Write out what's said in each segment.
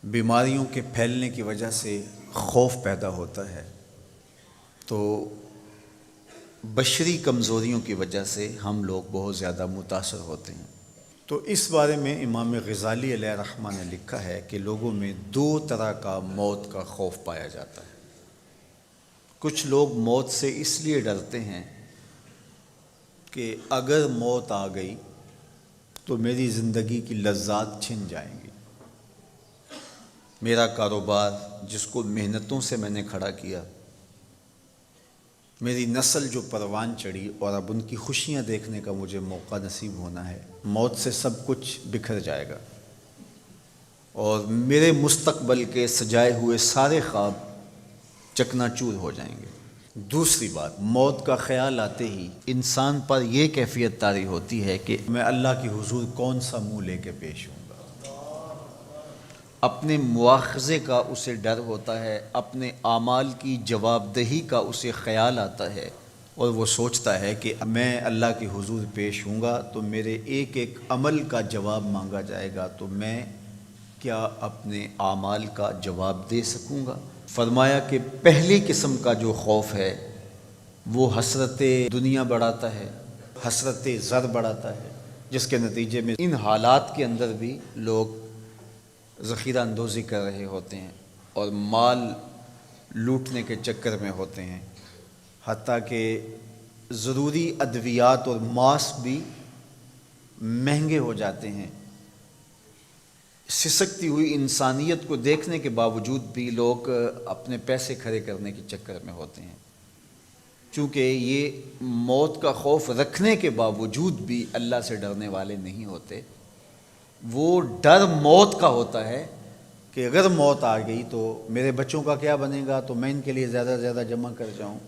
بیماریوں کے پھیلنے کی وجہ سے خوف پیدا ہوتا ہے، تو بشری کمزوریوں کی وجہ سے ہم لوگ بہت زیادہ متاثر ہوتے ہیں۔ تو اس بارے میں امام غزالی علیہ رحمہ نے لکھا ہے کہ لوگوں میں دو طرح کا موت کا خوف پایا جاتا ہے۔ کچھ لوگ موت سے اس لیے ڈرتے ہیں کہ اگر موت آ گئی تو میری زندگی کی لذات چھن جائیں گی، میرا کاروبار جس کو محنتوں سے میں نے کھڑا کیا، میری نسل جو پروان چڑھی اور اب ان کی خوشیاں دیکھنے کا مجھے موقع نصیب ہونا ہے، موت سے سب کچھ بکھر جائے گا اور میرے مستقبل کے سجائے ہوئے سارے خواب چکنا چور ہو جائیں گے۔ دوسری بات، موت کا خیال آتے ہی انسان پر یہ کیفیت طاری ہوتی ہے کہ میں اللہ کی حضور کون سا منہ لے کے پیش ہوں گا۔ اپنے مواخذے کا اسے ڈر ہوتا ہے، اپنے اعمال کی جواب دہی کا اسے خیال آتا ہے، اور وہ سوچتا ہے کہ میں اللہ کی حضور پیش ہوں گا تو میرے ایک ایک عمل کا جواب مانگا جائے گا، تو میں کیا اپنے اعمال کا جواب دے سکوں گا؟ فرمایا کہ پہلی قسم کا جو خوف ہے وہ حسرت دنیا بڑھاتا ہے، حسرت زر بڑھاتا ہے، جس کے نتیجے میں ان حالات کے اندر بھی لوگ ذخیرہ اندوزی کر رہے ہوتے ہیں اور مال لوٹنے کے چکر میں ہوتے ہیں، حتیٰ کہ ضروری ادویات اور ماسک بھی مہنگے ہو جاتے ہیں۔ سسکتی ہوئی انسانیت کو دیکھنے کے باوجود بھی لوگ اپنے پیسے کھڑے کرنے کے چکر میں ہوتے ہیں، چونکہ یہ موت کا خوف رکھنے کے باوجود بھی اللہ سے ڈرنے والے نہیں ہوتے۔ وہ ڈر موت کا ہوتا ہے کہ اگر موت آ گئی تو میرے بچوں کا کیا بنے گا، تو میں ان کے لیے زیادہ سے زیادہ جمع کر جاؤں،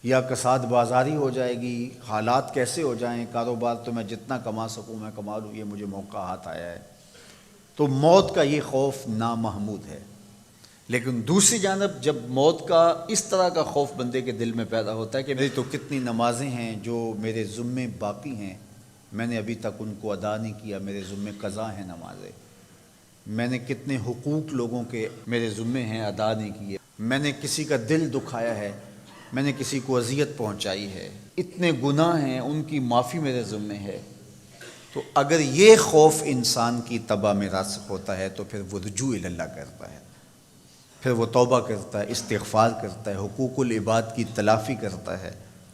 یا کساد بازاری ہو جائے گی، حالات کیسے ہو جائیں، کاروبار تو میں جتنا کما سکوں میں کما لوں، یہ مجھے موقع ہاتھ آیا ہے۔ تو موت کا یہ خوف نامحمود ہے۔ لیکن دوسری جانب جب موت کا اس طرح کا خوف بندے کے دل میں پیدا ہوتا ہے کہ میری تو کتنی نمازیں ہیں جو میرے ذمے باقی ہیں، میں نے ابھی تک ان کو ادا نہیں کیا، میرے ذمے قضا ہیں نمازیں، میں نے کتنے حقوق لوگوں کے میرے ذمے ہیں ادا نہیں کیے، میں نے کسی کا دل دکھایا ہے، میں نے کسی کو اذیت پہنچائی ہے، اتنے گناہ ہیں، ان کی معافی میرے ذمے ہے۔ تو اگر یہ خوف انسان کی طبع میں راسخ ہوتا ہے تو پھر وہ رجوع اللہ کرتا ہے، پھر وہ توبہ کرتا ہے، استغفار کرتا ہے، حقوق العباد کی تلافی کرتا ہے،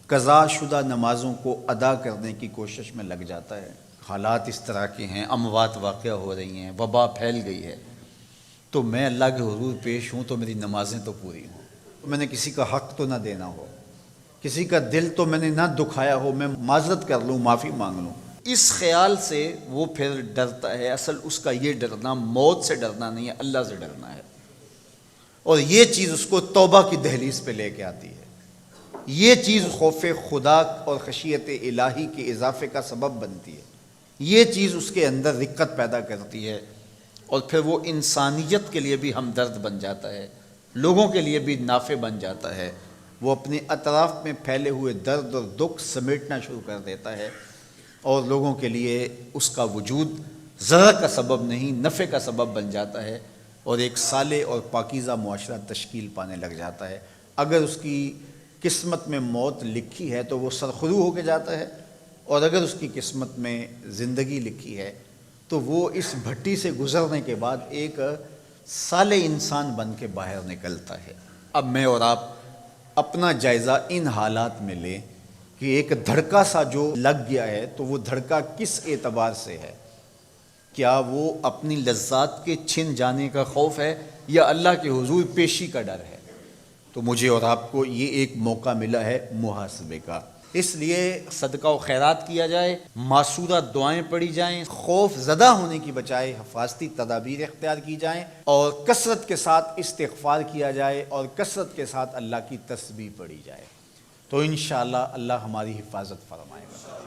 قضا شدہ نمازوں کو ادا کرنے کی کوشش میں لگ جاتا ہے۔ حالات اس طرح کے ہیں، اموات واقع ہو رہی ہیں، وبا پھیل گئی ہے، تو میں اللہ کے حضور پیش ہوں تو میری نمازیں تو پوری ہوں، میں نے کسی کا حق تو نہ دینا ہو، کسی کا دل تو میں نے نہ دکھایا ہو، میں معذرت کر لوں، معافی مانگ لوں۔ اس خیال سے وہ پھر ڈرتا ہے۔ اصل اس کا یہ ڈرنا موت سے ڈرنا نہیں ہے، اللہ سے ڈرنا ہے، اور یہ چیز اس کو توبہ کی دہلیز پہ لے کے آتی ہے۔ یہ چیز خوف خدا اور خشیت الہی کے اضافے کا سبب بنتی ہے، یہ چیز اس کے اندر رقت پیدا کرتی ہے، اور پھر وہ انسانیت کے لیے بھی ہمدرد بن جاتا ہے، لوگوں کے لیے بھی نافع بن جاتا ہے۔ وہ اپنے اطراف میں پھیلے ہوئے درد اور دکھ سمیٹنا شروع کر دیتا ہے، اور لوگوں کے لیے اس کا وجود ضرر کا سبب نہیں، نفع کا سبب بن جاتا ہے، اور ایک صالح اور پاکیزہ معاشرہ تشکیل پانے لگ جاتا ہے۔ اگر اس کی قسمت میں موت لکھی ہے تو وہ سرخرو ہو کے جاتا ہے، اور اگر اس کی قسمت میں زندگی لکھی ہے تو وہ اس بھٹی سے گزرنے کے بعد ایک صالح انسان بن کے باہر نکلتا ہے۔ اب میں اور آپ اپنا جائزہ ان حالات میں لیں کہ ایک دھڑکا سا جو لگ گیا ہے تو وہ دھڑکا کس اعتبار سے ہے؟ کیا وہ اپنی لذات کے چھن جانے کا خوف ہے یا اللہ کے حضور پیشی کا ڈر ہے؟ تو مجھے اور آپ کو یہ ایک موقع ملا ہے محاسبے کا، اس لیے صدقہ و خیرات کیا جائے، معصورہ دعائیں پڑھی جائیں، خوف زدہ ہونے کی بجائے حفاظتی تدابیر اختیار کی جائیں، اور کثرت کے ساتھ استغفار کیا جائے، اور کثرت کے ساتھ اللہ کی تسبیح پڑھی جائے، تو انشاءاللہ اللہ ہماری حفاظت فرمائے گا۔